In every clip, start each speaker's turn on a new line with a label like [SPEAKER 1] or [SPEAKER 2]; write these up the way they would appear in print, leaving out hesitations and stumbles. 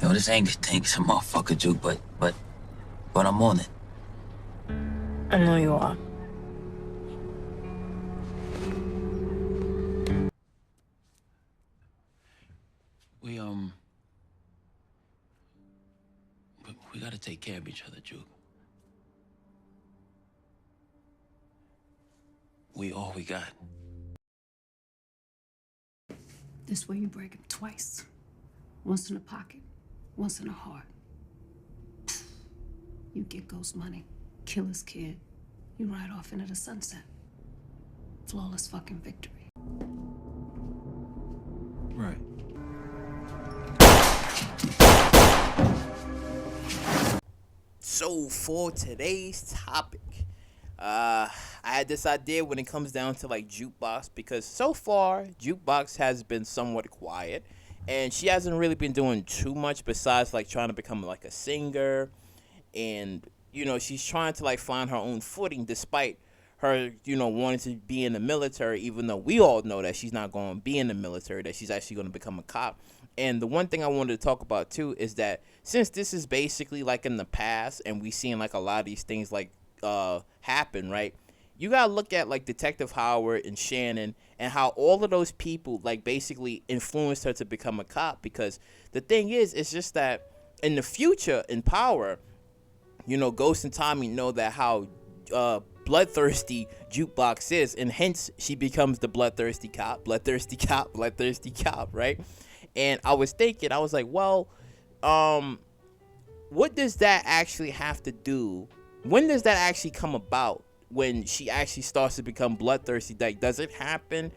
[SPEAKER 1] Yo, this ain't some motherfucker juke, but I'm on it.
[SPEAKER 2] I know you are.
[SPEAKER 1] We we gotta take care of each other, Juke. We all we got.
[SPEAKER 3] This way you break him twice. Once in the pocket, once in the heart. You get ghost money, kill his kid. You ride off into the sunset. Flawless fucking victory.
[SPEAKER 1] Right.
[SPEAKER 4] So for today's topic, I had this idea when it comes down to like Jukebox, because so far Jukebox has been somewhat quiet, and she hasn't really been doing too much besides like trying to become like a singer, and she's trying to like find her own footing despite her wanting to be in the military, even though we all know that she's not going to be in the military, that she's actually going to become a cop. And the one thing I wanted to talk about too is that since this is basically like in the past and we seen like a lot of these things like happen, right? You gotta look at like Detective Howard and Shannon and how all of those people like basically influenced her to become a cop. Because the thing is, it's just that in the future in Power, Ghost and Tommy know that how bloodthirsty Jukebox is, and hence she becomes the bloodthirsty cop, bloodthirsty cop, bloodthirsty cop, right? And I was thinking, I was like, well, what does that actually have to do? When does that actually come about? When she actually starts to become bloodthirsty? Like, does it happen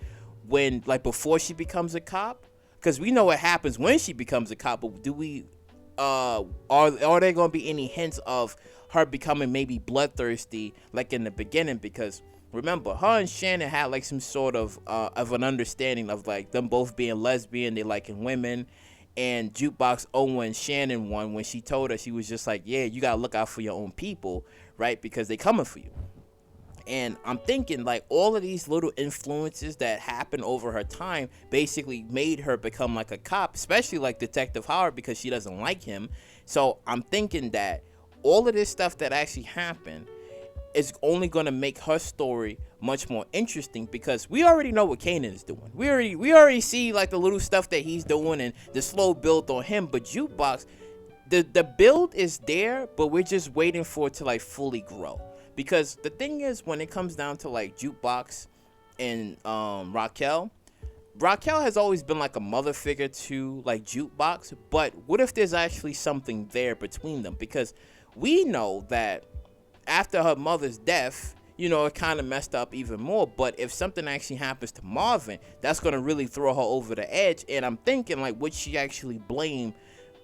[SPEAKER 4] when, like, before she becomes a cop? Because we know what happens when she becomes a cop, but do we, are there going to be any hints of her becoming maybe bloodthirsty, like in the beginning? Because remember, her and Shannon had like some sort of an understanding of like them both being lesbian, they liking women, and Jukebox Owen Shannon won when she told her, she was just like, yeah, you gotta look out for your own people, right? Because they coming for you. And I'm thinking like all of these little influences that happened over her time basically made her become like a cop, especially like Detective Howard, because she doesn't like him. So I'm thinking that all of this stuff that actually happened is only going to make her story much more interesting, because we already know what Kanan is doing. We already see like the little stuff that he's doing and the slow build on him. But Jukebox, the build is there, but we're just waiting for it to like fully grow. Because the thing is, when it comes down to like Jukebox and Raquel has always been like a mother figure to like Jukebox. But what if there's actually something there between them? Because we know that after her mother's death, it kind of messed up even more. But if something actually happens to Marvin, that's going to really throw her over the edge. And I'm thinking, like, would she actually blame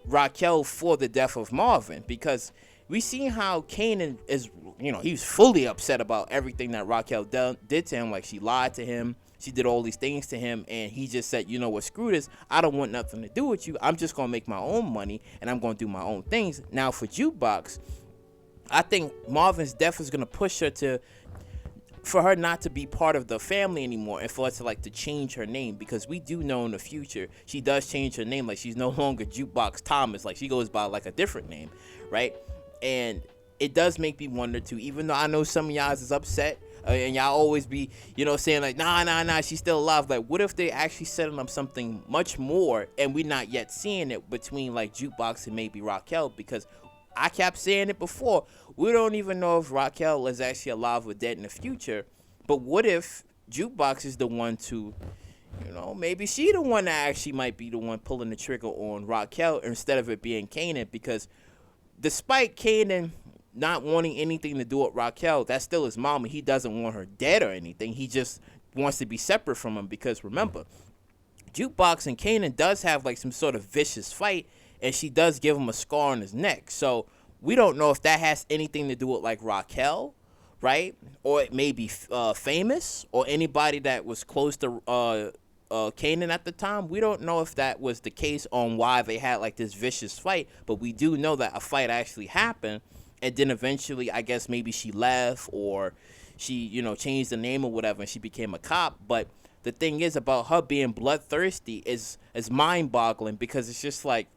[SPEAKER 4] Raquel for the death of Marvin? Because we see how Kanan is, he's fully upset about everything that Raquel did to him. Like, she lied to him. She did all these things to him. And he just said, you know what, screw this. I don't want nothing to do with you. I'm just going to make my own money and I'm going to do my own things. Now, for Jukebox, I think Marvin's death is going to push her for her not to be part of the family anymore, and for her to like to change her name, because we do know in the future she does change her name. Like, she's no longer Jukebox Thomas, like she goes by like a different name, right? And it does make me wonder too, even though I know some of y'all is upset, and y'all always be saying like nah, she's still alive. Like, what if they actually setting up something much more and we're not yet seeing it between like Jukebox and maybe Raquel? Because I kept saying it before, we don't even know if Raquel is actually alive or dead in the future. But what if Jukebox is the one to, maybe she the one that actually might be the one pulling the trigger on Raquel instead of it being Kanan? Because despite Kanan not wanting anything to do with Raquel, that's still his mama. He doesn't want her dead or anything. He just wants to be separate from him. Because remember, Jukebox and Kanan does have like some sort of vicious fight, and she does give him a scar on his neck. So we don't know if that has anything to do with like Raquel, right? Or it may be Famous or anybody that was close to Kanan at the time. We don't know if that was the case on why they had like this vicious fight, but we do know that a fight actually happened, and then eventually I guess maybe she left, or she changed the name or whatever, and she became a cop. But the thing is about her being bloodthirsty is mind-boggling, because it's just like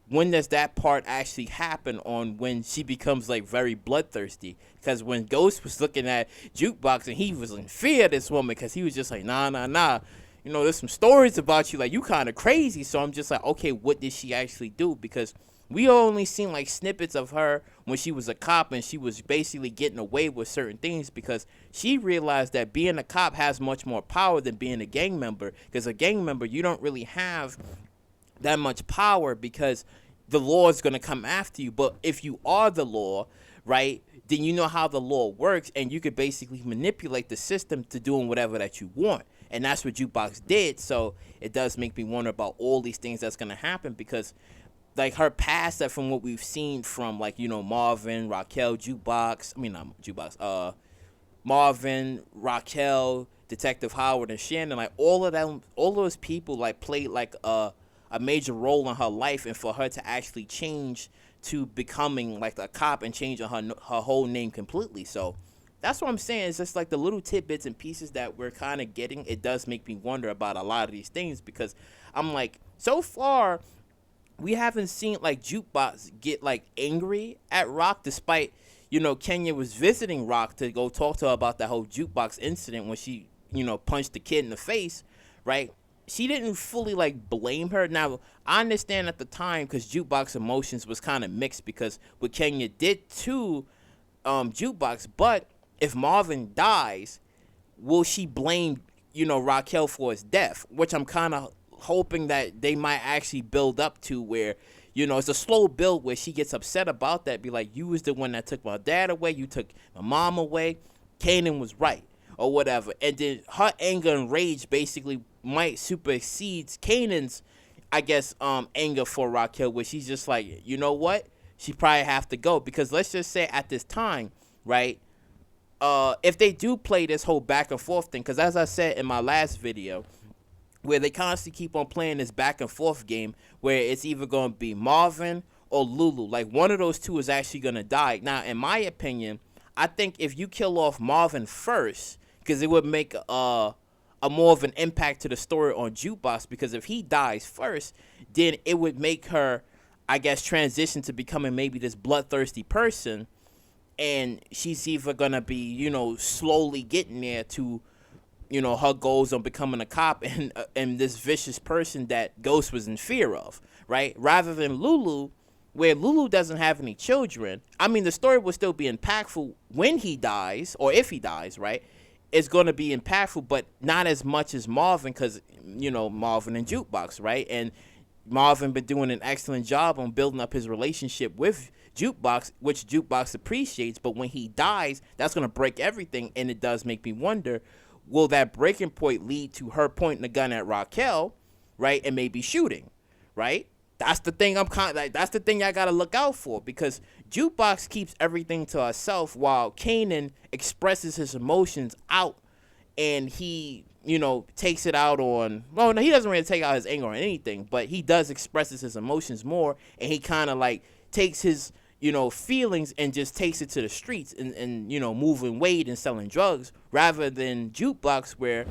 [SPEAKER 4] when does that part actually happen on when she becomes like very bloodthirsty? Because when Ghost was looking at Jukebox and he was in fear of this woman, because he was just like, nah, you know, there's some stories about you, like you kind of crazy. So I'm just like, okay, what did she actually do? Because we only seen like snippets of her when she was a cop and she was basically getting away with certain things, because she realized that being a cop has much more power than being a gang member. Because a gang member, you don't really have that much power because the law is going to come after you. But if you are the law, right, then you know how the law works, and you could basically manipulate the system to doing whatever that you want. And that's what Jukebox did. So it does make me wonder about all these things that's going to happen, because like her past, that from what we've seen from, like, you know, Marvin, Raquel, Marvin, Raquel, Detective Howard, and Shannon, like all of them, all those people like played like a major role in her life, and for her to actually change to becoming like a cop and changing her whole name completely. So that's what I'm saying. It's just like the little tidbits and pieces that we're kind of getting. It does make me wonder about a lot of these things, because I'm like, so far we haven't seen like Jukebox get like angry at Rock, despite, you know, Kenya was visiting Rock to go talk to her about that whole Jukebox incident when she, you know, punched the kid in the face, right? She didn't fully like blame her. Now, I understand at the time, because Jukebox emotions was kind of mixed because what Kenya did to Jukebox, but if Marvin dies, will she blame, you know, Raquel for his death? Which I'm kind of hoping that they might actually build up to, where, you know, it's a slow build where she gets upset about that, be like, you was the one that took my dad away, you took my mom away, Kanan was right, or whatever. And then her anger and rage basically might supersedes Kanan's, I guess, anger for Raquel, where she's just like, you know what, she probably have to go. Because let's just say at this time, right, if they do play this whole back and forth thing, because as I said in my last video, where they constantly keep on playing this back and forth game, where it's either going to be Marvin or Lulu, like one of those two is actually going to die. Now, in my opinion, I think if you kill off Marvin first, because it would make a more of an impact to the story on Jukebox, because if he dies first, then it would make her, I guess, transition to becoming maybe this bloodthirsty person, and she's either going to be, you know, slowly getting there to, you know, her goals on becoming a cop and this vicious person that Ghost was in fear of, right? Rather than Lulu, where Lulu doesn't have any children. I mean, the story will still be impactful when he dies, or if he dies, right? It's going to be impactful, but not as much as Marvin, because, you know, Marvin and Jukebox, right? And Marvin been doing an excellent job on building up his relationship with Jukebox, which Jukebox appreciates, but when he dies, that's going to break everything, and it does make me wonder, will that breaking point lead to her pointing a gun at Raquel, right, and maybe shooting, right? That's the thing that's the thing I gotta look out for, because Jukebox keeps everything to herself while Kanan expresses his emotions out, and he, you know, takes it out on, well, no, he doesn't really take out his anger on anything, but he does expresses his emotions more, and he kind of like takes his, you know, feelings and just takes it to the streets and you know, moving weight and selling drugs, rather than Jukebox, where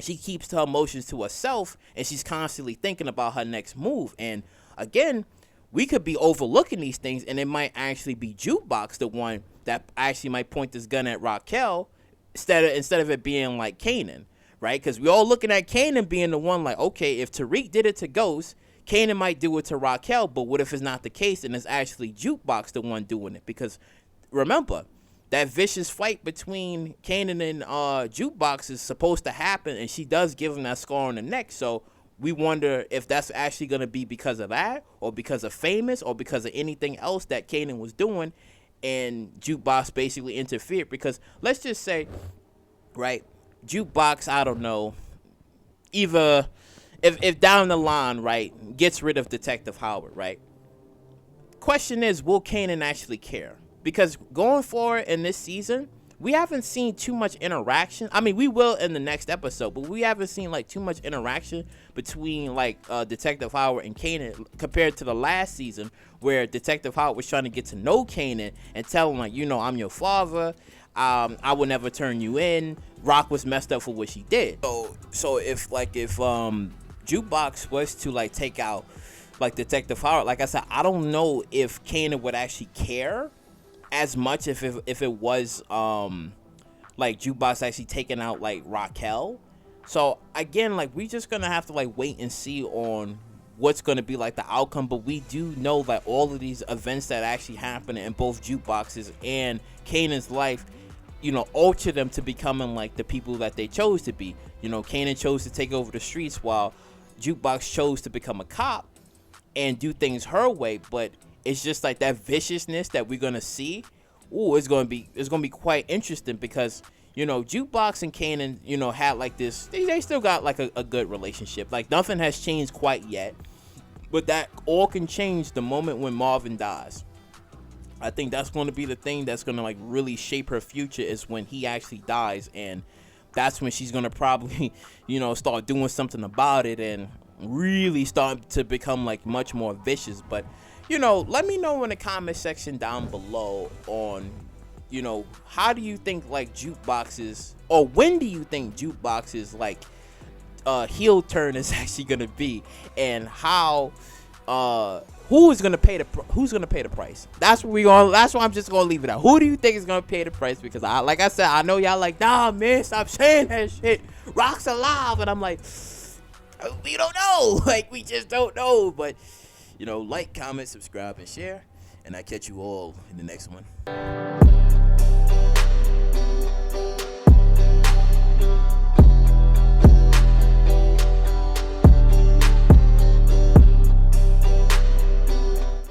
[SPEAKER 4] she keeps her emotions to herself and she's constantly thinking about her next move. And again, we could be overlooking these things, and it might actually be Jukebox the one that actually might point this gun at Raquel instead of it being like Kanan, right? Because we all looking at Kanan being the one like, okay, if Tariq did it to Ghost, Kanan might do it to Raquel, but what if it's not the case and it's actually Jukebox the one doing it? Because remember, that vicious fight between Kanan and Jukebox is supposed to happen, and she does give him that scar on the neck. So we wonder if that's actually going to be because of that, or because of Famous, or because of anything else that Kanan was doing, and Jukebox basically interfered. Because let's just say, right, Jukebox, I don't know, either if down the line, right, gets rid of Detective Howard, right? Question is, will Kanan actually care? Because going forward in this season, we haven't seen too much interaction. I mean, we will in the next episode, but we haven't seen like too much interaction between like Detective Howard and Kanan compared to the last season, where Detective Howard was trying to get to know Kanan and tell him, like, you know, I'm your father. I will never turn you in. Rock was messed up for what she did. So if Jukebox was to like take out like Detective Howard. Like I said, I don't know if Kanan would actually care as much if it was like Jukebox actually taking out like Raquel. So again, like we just gonna have to like wait and see on what's gonna be like the outcome. But we do know that all of these events that actually happen in both Jukeboxes and Kanan's life, you know, alter them to becoming like the people that they chose to be. You know, Kanan chose to take over the streets while Jukebox chose to become a cop and do things her way. But it's just like that viciousness that we're gonna see. Ooh, it's gonna be quite interesting because, you know, Jukebox and Kanan, you know, had like this. They still got like a good relationship. Like nothing has changed quite yet, but that all can change the moment when Marvin dies. I think that's going to be the thing that's going to like really shape her future, is when he actually dies, and that's when she's going to probably, you know, start doing something about it and really start to become like much more vicious. But, you know, let me know in the comment section down below on, you know, how do you think like Jukebox's, or when do you think Jukebox's like heel turn is actually going to be, and how who's gonna pay the price? That's why I'm just gonna leave it out. Who do you think is gonna pay the price? Because like I said, I know y'all like, nah man, stop saying that shit. Rock's alive, and I'm like, we don't know. Like we just don't know. But you know, like, comment, subscribe, and share, and I catch you all in the next one.